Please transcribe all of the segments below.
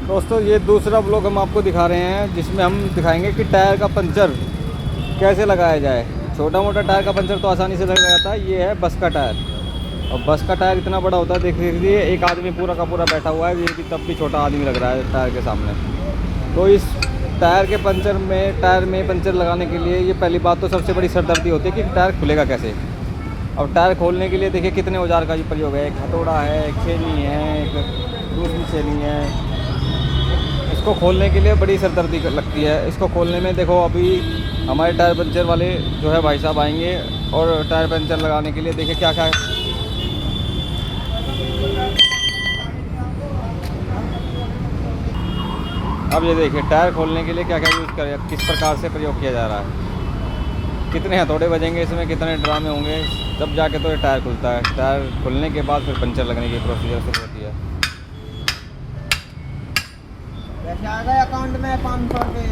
दोस्तों ये दूसरा ब्लॉग हम आपको दिखा रहे हैं जिसमें हम दिखाएंगे कि टायर का पंचर कैसे लगाया जाए। छोटा मोटा टायर का पंचर तो आसानी से लग जाता है, ये है बस का टायर। और बस का टायर इतना बड़ा होता है, देख लीजिए एक आदमी पूरा का पूरा बैठा हुआ है, ये भी तब भी छोटा आदमी लग रहा है टायर के सामने। तो इस टायर के टायर में पंचर लगाने के लिए ये पहली बात तो सबसे बड़ी सरदर्दी होती है कि टायर खुलेगा कैसे। अब टायर खोलने के लिए देखिए कितने औजार का प्रयोग है, एक हथौड़ा है, एक छेनी है, एक दूसरी छेनी है। इसको खोलने के लिए बड़ी सरदर्दी लगती है। इसको खोलने में देखो अभी हमारे टायर पंचर वाले जो है भाई साहब आएंगे और टायर पंचर लगाने के लिए देखिए क्या क्या अब ये देखिए टायर खोलने के लिए क्या क्या यूज़ कर किस प्रकार से प्रयोग किया जा रहा है। कितने हथौड़े बजेंगे इसमें, कितने ड्रामे होंगे, तब जाके तो ये टायर खुलता है। टायर खुलने के बाद फिर पंचर लगने की प्रोसीजर शुरू होती है। पैसे आ गए अकाउंट में 500 रुपये।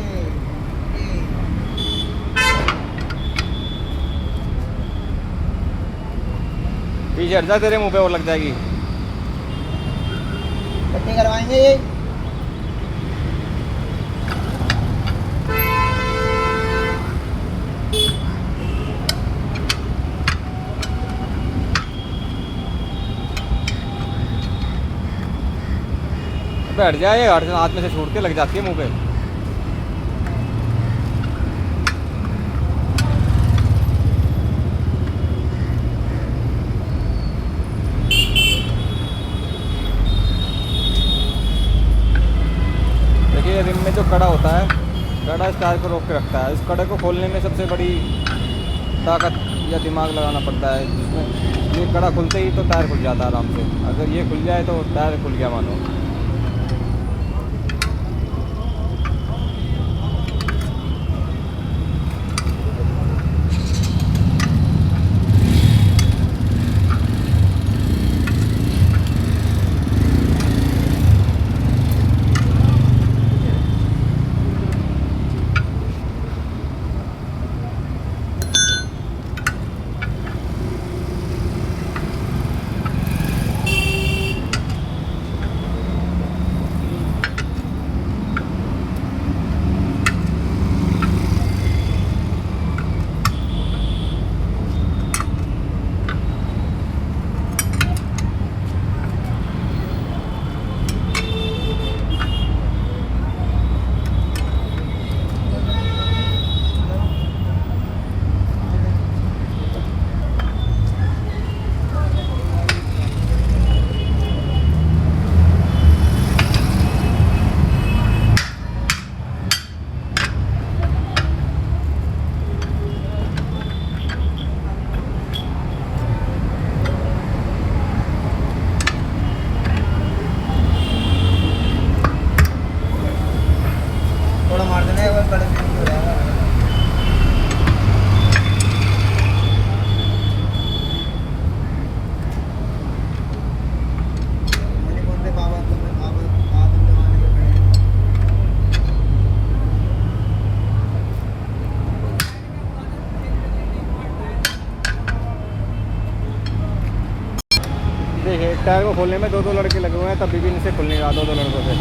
पीछे हट जा, तेरे मुंह पे और लग जाएगी। कितने करवाएंगे ये? बैठ जाए, हाथ में से छूट के लग जाती है मुंह पे। देखिए रिम में जो कड़ा होता है, कड़ा इस टायर को रोक के रखता है। इस कड़े को खोलने में सबसे बड़ी ताकत या दिमाग लगाना पड़ता है, जिसमें ये कड़ा खुलते ही तो टायर खुल जाता है आराम से। अगर ये खुल जाए तो टायर खुल गया मानो। थोड़ा मार देना है, वो बड़े भी हो रहा है। मैंने बोलते बाबा तो मैं बाबा आदम जमाने के पहले देखिए टायर को खोलने में दो लड़के लगे हुए हैं, तभी भी इनसे खुल नहीं रहा दो लड़कों से।